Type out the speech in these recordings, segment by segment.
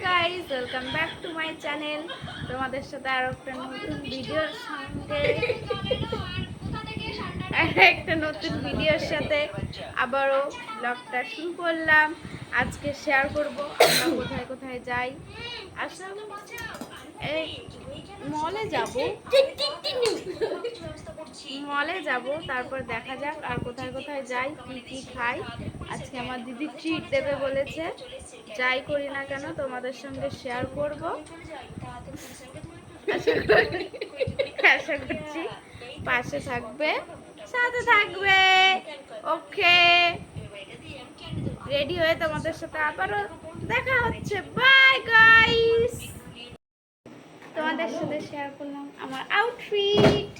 Guys, welcome back to my channel. তোমাদের সাথে আরো একটা নতুন ভিডিওর সঙ্গে আবারও ব্লগটা শুরু করলাম। আজকে শেয়ার করব আমরা কোথায় কোথায় যাই। আসলে মলে যাব, তারপর দেখা যাক আর কোথায় কোথায় যাই, কি কি খাই। আজকে আমার দিদি ট্রিট দেবে বলেছে, যাই করি না কেন তোমাদের সঙ্গে শেয়ার করব। আশা করছি পাশে থাকবে, সাথে থাকবে। ওকে, রেডি হয়ে তোমাদের সাথে আবারও দেখা হচ্ছে। Bye guys. তোমাদের সাথে শেয়ার করলাম আমার আউটফিট।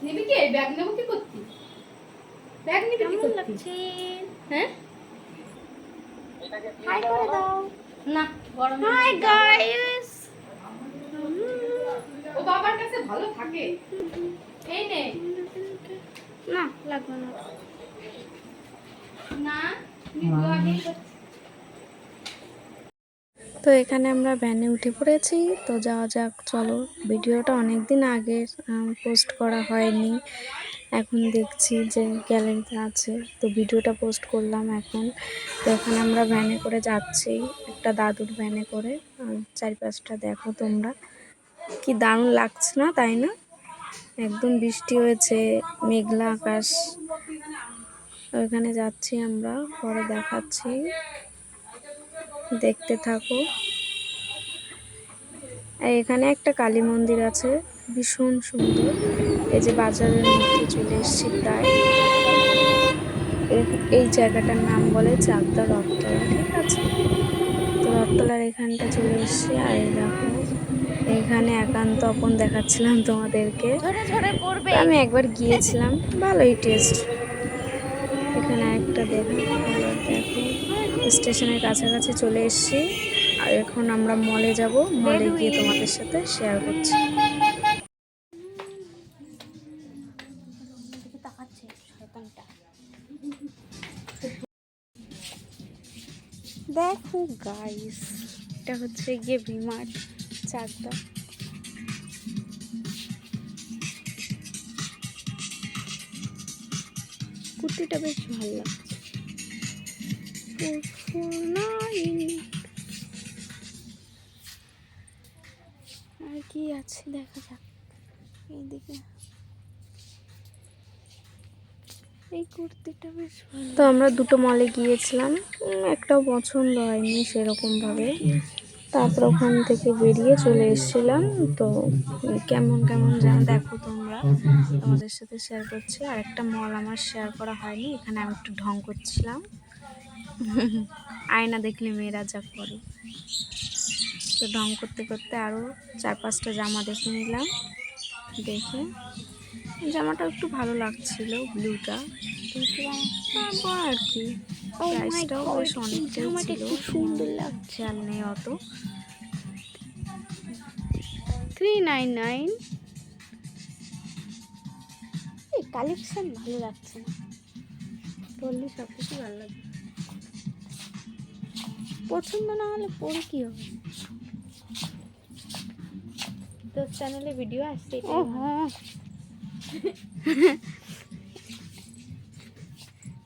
নিবি কি ব্যাগ নেব কি করতে? ব্যাগ নিবি কি করতে? লাগছে? হ্যাঁ, হাই করে দাও না গরম। Hi guys. ও বাবার কাছে ভালো থাকে। এই নে। না লাগবে না। না নিবো আগে। তো এখানে আমরা ভ্যানে উঠে পড়েছি। তো যাওয়া যাক, চলো। ভিডিওটা অনেক দিন আগে পোস্ট করা হয়নি, এখন দেখছি যে গ্যালারিতে আছে, তো ভিডিওটা পোস্ট করলাম এখন। তো এখানে আমরা ভ্যানে করে যাচ্ছি, একটা দাদুর ভ্যানে করে। চারিপাশটা দেখো তোমরা, কি দারুণ লাগছে না, তাই না? একদম বৃষ্টি হয়েছে, মেঘলা আকাশ। ওইখানে যাচ্ছি আমরা, পরে দেখাচ্ছি, দেখতে থাকো। আর এখানে একটা কালী মন্দির আছে, ভীষণ সুন্দর। এই যে বাজারের মধ্যে চলে এসেছি প্রায়। এই জায়গাটার নাম বলে চাকদা রথতলা, ঠিক আছে? তো রথতলার এখানটা চলে এসেছি। আর এই দেখো, এখানে একান্ত আপন দেখাচ্ছিলাম তোমাদেরকে। আমি একবার গিয়েছিলাম, ভালোই টেস্ট। এখানে একটা দেখো, স্টেশনের কাছাকাছি চলে এসেছি। আর এখন আমরা মলে যাব, মলে গিয়ে তোমাদের সাথে শেয়ার করছি। দেখো গাইস, এটা হচ্ছে গিয়ে ভিমার্ট চাকদা। কুর্তিটা বেশ ভালো লাগছে। আর কি আছে দেখা যাক। এইদিকে এই কুর্তিটা বেশ ভালো। তো আমরা দুটো মলে গিয়েছিলাম, একটাও পছন্দ হয়নি সেরকম ভাবে। তারপর ওখান থেকে বেরিয়ে চলে এসেছিলাম। তো কেমন কেমন যেন দেখো তোমরা, তোমাদের সাথে শেয়ার করছি। আর একটা মল আমার শেয়ার করা হয়নি, এখানে আমি একটু ঢং করছিলাম। আয়না দেখলে মেয়েরা যা করে, তো ঢং করতে করতে আরও 4-5টা জামা দেখে নিলাম। দেখে জামাটা একটু ভালো লাগছিল, ব্লুটা। তারপর আর কি, প্রাইসটাও বেশ অনেকটাই ছিল, সুন্দর লাগছে, খেয়াল নেই অত। 399। এই কালেকশন ভালো লাগছে না, পরলে সব কিছু ভালো লাগবে। পছন্দ না হলে পরে কি হবে? তোর চ্যানেলে ভিডিও আসছে। ও হ্যাঁ,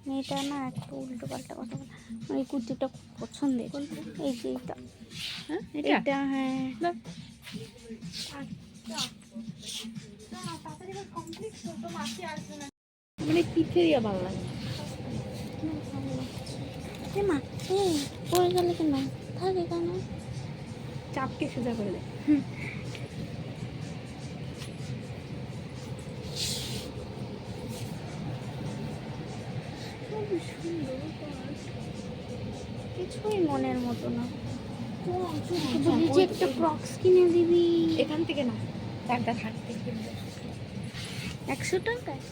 মেয়েটা না একটু উল্টো পাল্টা কথা বলে। আমার এই কুর্তিটা খুব পছন্দের। এই যে এইটা, হ্যাঁ এটা, হ্যাঁ মানে পিঠেরিয়া ভালো লাগে। মা পড়ে গেলে কেন থাকে, কেন চাপকে সোজা করে দেয়। কিছুই মনের মতো না। বলি যে একটা ক্রক্স কিনে দিবি এখান থেকে, না একটা থাকতে 100 টাকায়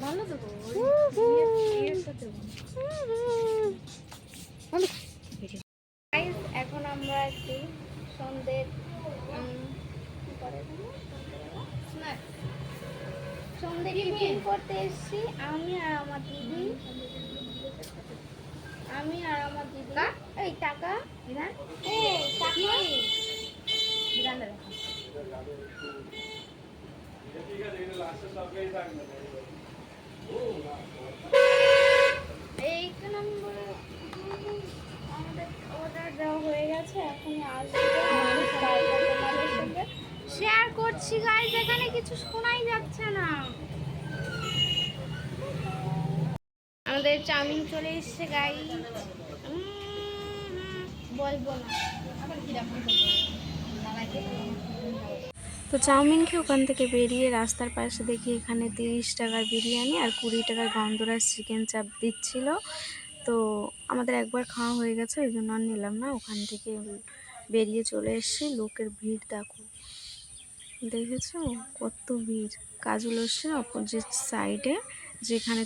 ভালো দেবো। এখন আমরা একটু সন্ধ্যের টিফিন করতে এসেছি। আমি আর আমার দিদি, আমি আর আমার দিদি। এই টাকা বিধান এই টাকা বিধান দেখো এইটা নম্বর আমাদের অর্ডার দেওয়া হয়ে গেছে, এখন আসবে। তোমাদের সাথে শেয়ার করছি গাইজ, এখানে কিছু শোনাই যাচ্ছে না। আমাদের চাউমিন চলে এসেছে গাইজ, বলবো না। আবার কি রাখবো তো চাউমিন খেয়ে ওখান থেকে বেরিয়ে রাস্তার পাশে দেখি এখানে 30 টাকার বিরিয়ানি আর 20 টাকার গন্ধরাজ চিকেন চাপ দিচ্ছিল। তো আমাদের একবার খাওয়া হয়ে গেছে, ওই জন্য আর নিলাম না। ওখান থেকে বেরিয়ে চলে এসেছি। লোকের ভিড় দেখো, দেখেছো কত ভিড়। কাজল হচ্ছে অপোজিট সাইডে, যেখানে